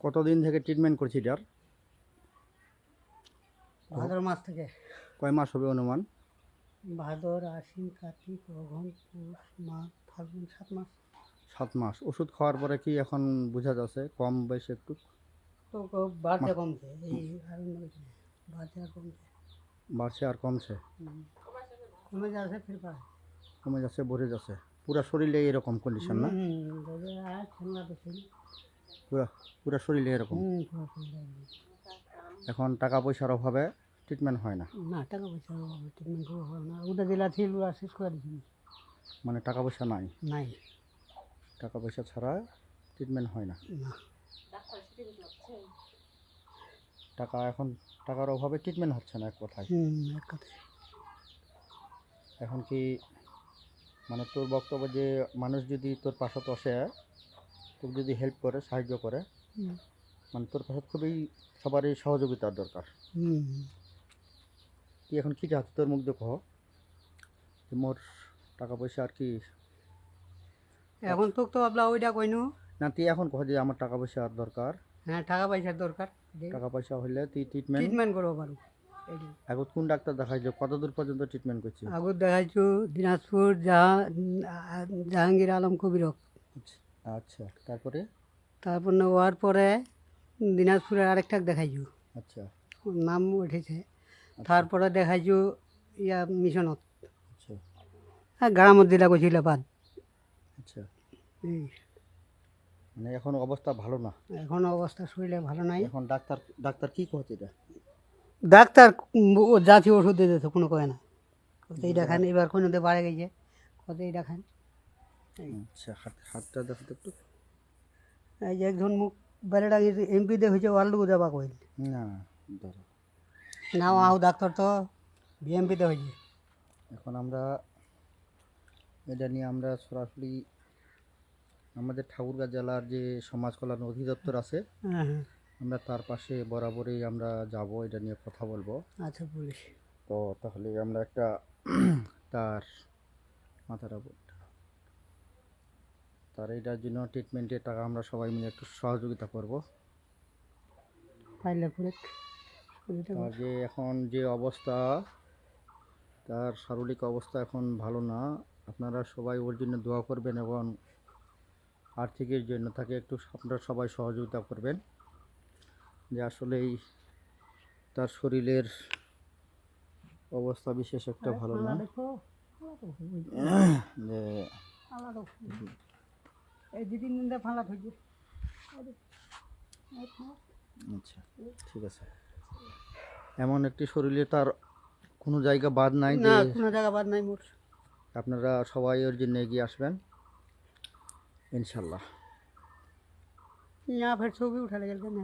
কতদিন থেকে ট্রিটমেন্ট করছি এটার? ভাদ্র মাস থেকে। কয় মাস হবে অনুমান? ভাদর, আশ্বিন, কার্তিক, অঘ্রান, পৌষ, মাঘ, ফাল্গুন, 7 মাস। 7 মাস। ওষুধ খাওয়ার পরে কি এখন বোঝা যাচ্ছে কম বেশি একটু? তো বাড়তে কমছে, এই আর অন্য কিছু নেই। বাড়তে আর কমছে। বাড়ছে আর কমছে? কমে যাচ্ছে ফের বাড়ে। কমে যাচ্ছে, ভরে যাচ্ছে। পুরা শরীরে এরকম কন্ডিশন না? রোদে আর ঠান্ডা বেশি। পুরা পুরা শরীরে এরকম? পুরো ঠান্ডা। এখন টাকা পয়সার অভাবে ট্রিটমেন্ট হয় না? না, টাকা পয়সা ট্রিটমেন্ট করা হয় না। ওটা জেলা ছিল আর শেষ করে দিচ্ছি। মানে টাকা পয়সা নাই? নাই। টাকা পয়সা ছাড়া ট্রিটমেন্ট হয় না? না। টাকা এখন টাকার অভাবে ট্রিটমেন্ট হচ্ছে না এক কথায়। এক কথা। এখন কি মানে তোর বক্তব্য যে মানুষ যদি তোর পাশে বসে তোকে যদি হেল্প করে, সাহায্য করে, মানে তোর পাশে খুবই সবারই সহযোগিতার দরকার। তুই এখন কি চাচ্ছিস? তোর মুখ দিয়ে কহ যে মোর টাকা পয়সা আর কি। এখন তো ভাবলা ওইটা কইনু না, তুই এখন কহ যে আমার টাকা পয়সার দরকার। হ্যাঁ, টাকা পয়সার দরকার। টাকা পয়সা হলে তুই ট্রিটমেন্ট ট্রিটমেন্ট করবো পারো। এখন কোন ডাক্তার দেখাইছো? কত দূর পর্যন্ত ট্রিটমেন্ট করছিস? আগত দেখাইছো দিনাজপুর জাহাঙ্গীর আলম কবিরক। আচ্ছা, তারপরে? তারপর নেওয়ার পরে দিনাজপুরে আরেকটা দেখাইছো, আচ্ছা ওর নাম উঠেছে। তারপরে দেখাইছো ইয়া মিশনত। আচ্ছা আর গ্রামত দিলা কইছিল বাদ। আচ্ছা। এই মানে এখন অবস্থা ভালো না? এখন অবস্থা শরীরে ভালো নাই। এখন ডাক্তার ডাক্তার কি কহছে এটা? ডাক্তার ও যাচ্ছি ওষুধ দিয়ে দিতে, কোনো কয় না। কত এইটা খান, এবার কোনো বাড়ে গেছে, কত এইটা খান। আচ্ছা, হাতটা দেখো তো একটু। এই যে একজন মুখ বেড়েটা এমপিতে হয়েছে, ওয়ার্ল্ডু যাবা কইল না ধরো না, আও ডাক্তার তো বিএমপিতে হয়েছে। এখন আমরা এটা নিয়ে আমরা সরাসরি আমাদের ঠাকুরগাঁ জেলার যে সমাজ কল্যাণ অধিদপ্তর আছে, হ্যাঁ হ্যাঁ, আমরা তার পাশে বরাবরই আমরা যাব, এটা নিয়ে কথা বলবো। আচ্ছা পুলিশ। তো তাহলে আমরা একটা তার মাথাটা তার এটার জন্য ট্রিটমেন্টের টাকা আমরা সবাই মিলে একটু সহযোগিতা করব। পাইলে পুরে তার যে এখন যে অবস্থা, তার শারীরিক অবস্থা এখন ভালো না। আপনারা সবাই ওর জন্য দোয়া করবেন এবং আর্থিকের জন্য তাকে একটু আপনারা সবাই সহযোগিতা করবেন, যে আসলেই তার শরীরের অবস্থা বিশেষ একটা ভালো না। যে এই 2-3 দিন ধরে ফালা হয়েছে। আচ্ছা ঠিক আছে। এমন একটি শরীরে তার কোনো জায়গা বাদ নাই না, যে কোনো জায়গা বাদ নাই মোর। আপনারা সবাই ওর জন্য এগিয়ে আসবেন ইনশাল্লাহ। यहाँ फिर छवि उठा लगे ना।